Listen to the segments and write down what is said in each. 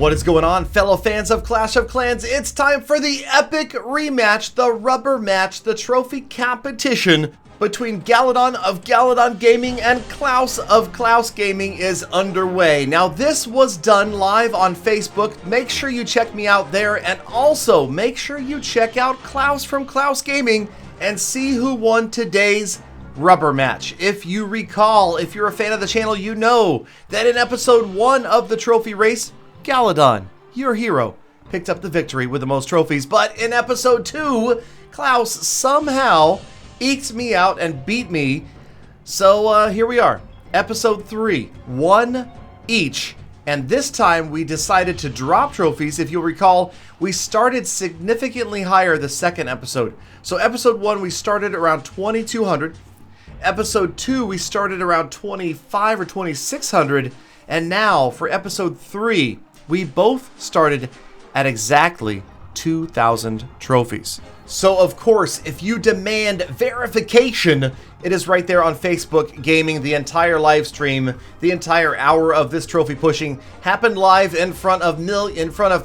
What is going on, fellow fans of Clash of Clans? It's time for the epic rematch, the rubber match, the trophy competition between Galadon of Galadon Gaming and Klaus of Klaus Gaming is underway. Now, this was done live on Facebook. Make sure you check me out there, and also make sure you check out Klaus from Klaus Gaming and see who won today's rubber match. If you recall, if you're a fan of the channel, you know that in episode 1 of the trophy race, Galadon, your hero, picked up the victory with the most trophies. But in episode 2, Klaus somehow eked me out and beat me. So here we are, episode 3, 1 each. And this time we decided to drop trophies. If you'll recall, we started significantly higher the second episode. So episode 1, we started around 2,200. Episode 2, we started around 2,500 or 2,600. And now for episode 3, we both started at exactly 2,000 trophies. So of course, if you demand verification, it is right there on Facebook Gaming. The entire live stream, the entire hour of this trophy pushing happened live in front of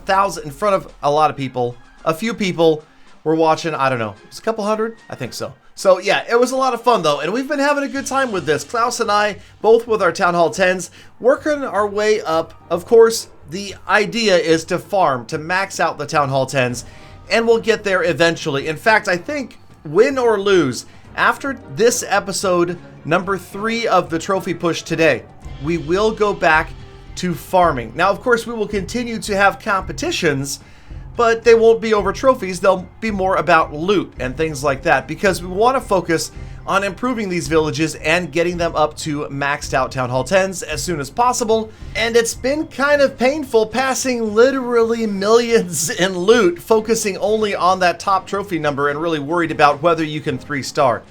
thousands, in front of a lot of people. A few people were watching, I don't know, it's a couple hundred? I think so. So yeah, it was a lot of fun though, and we've been having a good time with this. Klaus and I, both with our Town Hall 10s, working our way up. Of course, the idea is to farm, to max out the Town Hall 10s, and we'll get there eventually. In fact, I think, win or lose, after this episode, number 3 of the trophy push today, we will go back to farming. Now, of course, we will continue to have competitions, but they won't be over trophies. They'll be more about loot and things like that, because we want to focus on improving these villages and getting them up to maxed out Town Hall 10s as soon as possible. And it's been kind of painful passing literally millions in loot, focusing only on that top trophy number and really worried about whether you can 3-star.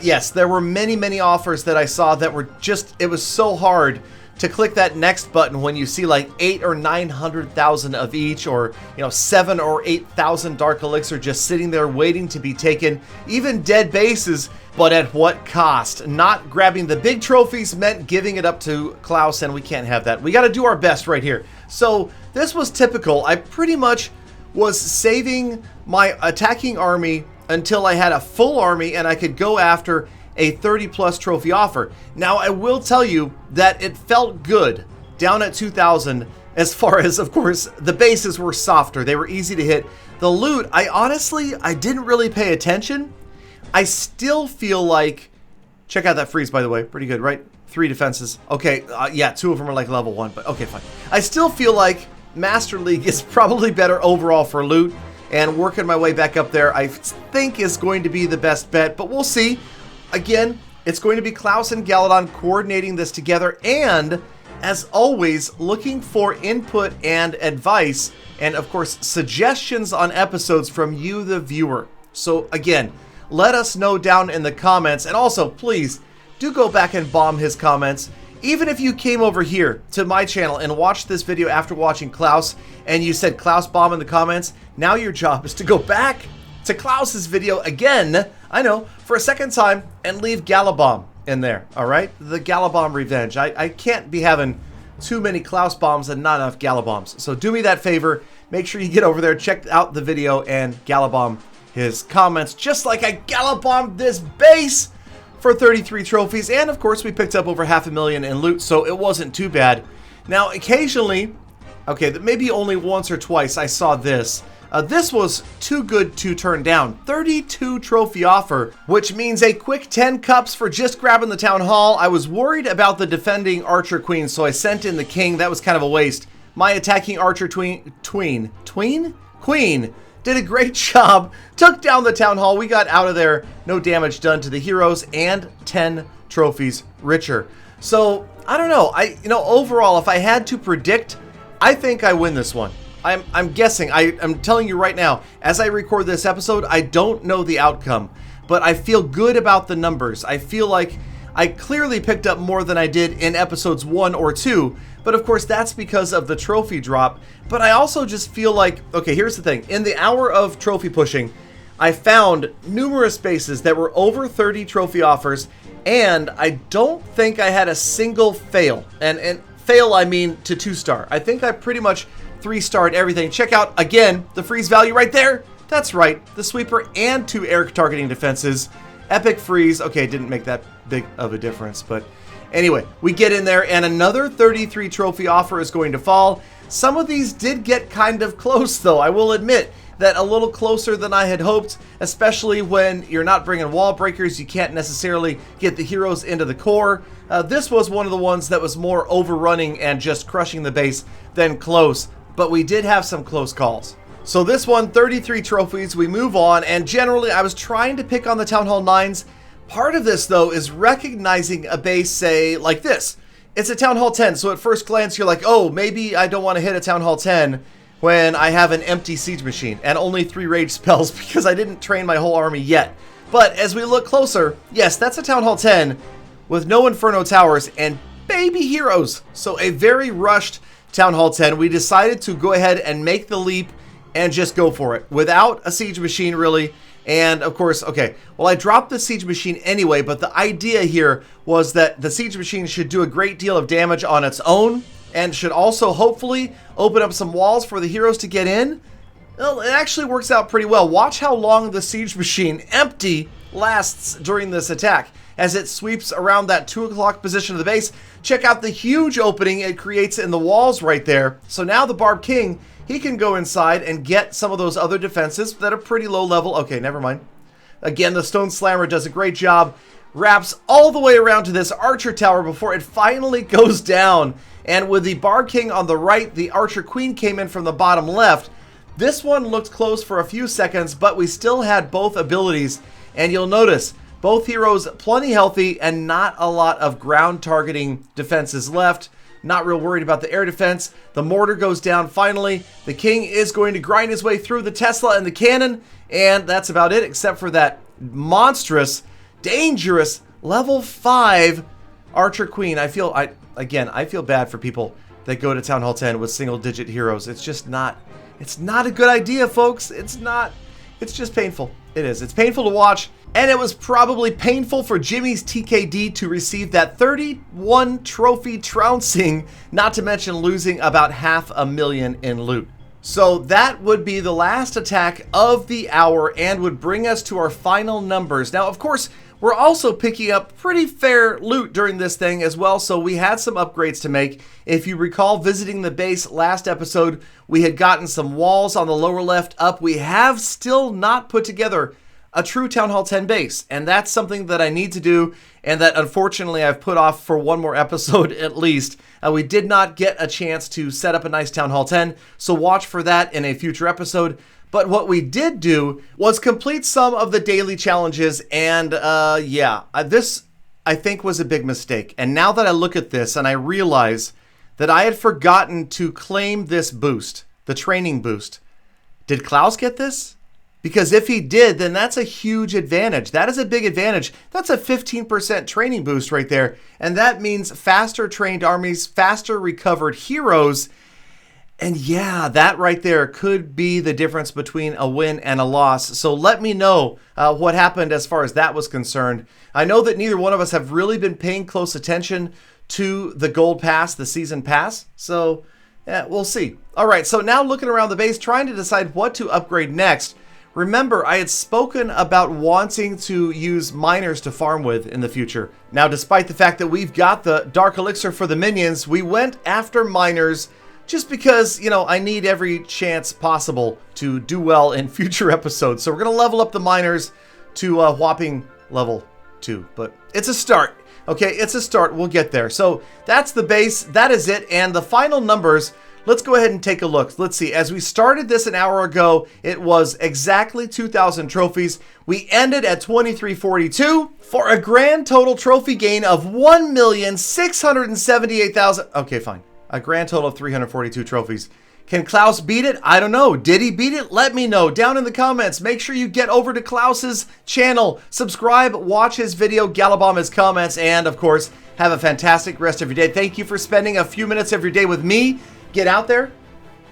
Yes, there were many offers that I saw that were just, it was so hard to click that next button when you see like 800,000 or 900,000 of each, or 7,000 or 8,000 dark elixir just sitting there waiting to be taken, even dead bases. But at what cost? Not grabbing the big trophies meant giving it up to Klaus, and we can't have that. We got to do our best right here. So this was typical. I pretty much was saving my attacking army until I had a full army and I could go after a 30+ trophy offer. Now, I will tell you that it felt good down at 2,000, as far as, of course, the bases were softer. They were easy to hit. The loot, I didn't really pay attention. I still feel like, check out that freeze, by the way, pretty good, right? 3 defenses. Okay, yeah, 2 of them are like level 1, but okay, fine. I still feel like Master League is probably better overall for loot, and working my way back up there, I think is going to be the best bet, but we'll see. Again, it's going to be Klaus and Galadon coordinating this together, and as always, looking for input and advice, and of course, suggestions on episodes from you, the viewer. So again, let us know down in the comments, and also, please, do go back and bomb his comments. Even if you came over here to my channel and watched this video after watching Klaus, and you said Klaus bomb in the comments, now your job is to go back to Klaus's video again, I know, for a second time, and leave Galabomb in there, alright? The Galabomb revenge. I can't be having too many Klaus bombs and not enough Galabombs. So do me that favor, make sure you get over there, check out the video, and Galabomb his comments, just like I Galabombed this base for 33 trophies, and of course we picked up over 500,000 in loot, so it wasn't too bad. Now, occasionally, okay, maybe only once or twice I saw this. This was too good to turn down. 32 trophy offer, which means a quick 10 cups for just grabbing the Town Hall. I was worried about the defending Archer Queen, so I sent in the King. That was kind of a waste. My attacking Archer Queen did a great job, took down the Town Hall. We got out of there, no damage done to the heroes, and 10 trophies richer. So, I don't know. Overall, if I had to predict, I think I win this one. I'm guessing. I'm telling you right now, as I record this episode, I don't know the outcome, but I feel good about the numbers. I feel like I clearly picked up more than I did in episodes 1 or 2, but of course that's because of the trophy drop. But I also just feel like, okay, here's the thing. In the hour of trophy pushing, I found numerous bases that were over 30 trophy offers, and I don't think I had a single fail. And fail, I mean to 2-star. I think I pretty much 3-starred everything. Check out, again, the freeze value right there. That's right, the sweeper and 2 air targeting defenses. Epic freeze. Okay, didn't make that big of a difference, but anyway, we get in there and another 33 trophy offer is going to fall. Some of these did get kind of close, though. I will admit that a little closer than I had hoped, especially when you're not bringing wall breakers. You can't necessarily get the heroes into the core. This was one of the ones that was more overrunning and just crushing the base than close, but we did have some close calls. So this one, 33 trophies, we move on, and generally I was trying to pick on the Town Hall 9s. Part of this, though, is recognizing a base, say, like this. It's a Town Hall 10, so at first glance you're like, oh, maybe I don't want to hit a Town Hall 10 when I have an empty siege machine and only 3 rage spells because I didn't train my whole army yet. But as we look closer, yes, that's a Town Hall 10 with no Inferno Towers and baby heroes. So a very rushed Town Hall 10. We decided to go ahead and make the leap and just go for it without a siege machine, really. And of course, okay, well, I dropped the siege machine anyway, but the idea here was that the siege machine should do a great deal of damage on its own and should also hopefully open up some walls for the heroes to get in. Well, it actually works out pretty well. Watch how long the siege machine empty lasts during this attack as it sweeps around that 2 o'clock position of the base. Check out the huge opening it creates in the walls right there. So now the Barb King, he can go inside and get some of those other defenses that are pretty low level. Okay, never mind. Again, the Stone Slammer does a great job. Wraps all the way around to this Archer Tower before it finally goes down. And with the Barb King on the right, the Archer Queen came in from the bottom left. This one looked close for a few seconds, but we still had both abilities. And you'll notice, both heroes plenty healthy and not a lot of ground targeting defenses left. Not real worried about the air defense. The mortar goes down finally. The King is going to grind his way through the Tesla and the cannon. And that's about it, except for that monstrous, dangerous, level 5 Archer Queen. I feel bad for people that go to Town Hall 10 with single-digit heroes. It's just not, it's not a good idea, folks. It's not, it's just painful. It is. It's painful to watch. And it was probably painful for Jimmy's TKD to receive that 31 trophy trouncing, not to mention losing about $500,000 in loot. So that would be the last attack of the hour and would bring us to our final numbers. Now, of course, we're also picking up pretty fair loot during this thing as well, so we had some upgrades to make. If you recall visiting the base last episode, we had gotten some walls on the lower left up. We have still not put together a true Town Hall 10 base, and that's something that I need to do and that unfortunately I've put off for one more episode at least. We did not get a chance to set up a nice Town Hall 10, so watch for that in a future episode. But what we did do was complete some of the daily challenges, and this I think was a big mistake. And now that I look at this and I realize that I had forgotten to claim this boost, the training boost. Did Klaus get this? Because if he did, then that's a huge advantage. That is a big advantage. That's a 15% training boost right there. And that means faster trained armies, faster recovered heroes. And yeah, that right there could be the difference between a win and a loss. So let me know what happened as far as that was concerned. I know that neither one of us have really been paying close attention to the gold pass, the season pass. So yeah, we'll see. All right, so now looking around the base, trying to decide what to upgrade next. Remember, I had spoken about wanting to use miners to farm with in the future. Now, despite the fact that we've got the Dark Elixir for the minions, we went after miners just because, you know, I need every chance possible to do well in future episodes. So we're going to level up the miners to a whopping level 2. But it's a start. Okay, it's a start. We'll get there. So that's the base. That is it. And the final numbers, let's go ahead and take a look. Let's see. As we started this an hour ago, it was exactly 2,000 trophies. We ended at 2342 for a grand total trophy gain of 1,678,000. Okay, fine. A grand total of 342 trophies. Can Klaus beat it? I don't know. Did he beat it? Let me know down in the comments. Make sure you get over to Klaus's channel, subscribe, watch his video, Galadon his comments, and of course, have a fantastic rest of your day. Thank you for spending a few minutes of your day with me. Get out there,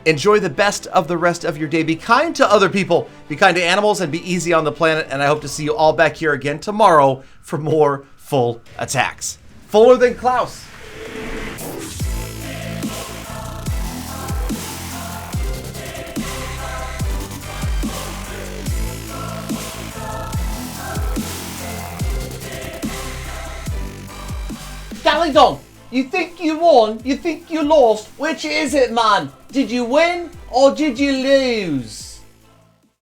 enjoy the best of the rest of your day. Be kind to other people, be kind to animals, and be easy on the planet. And I hope to see you all back here again tomorrow for more full attacks. Fuller than Klaus. Galadon, you think you won? You think you lost? Which is it, man? Did you win or did you lose?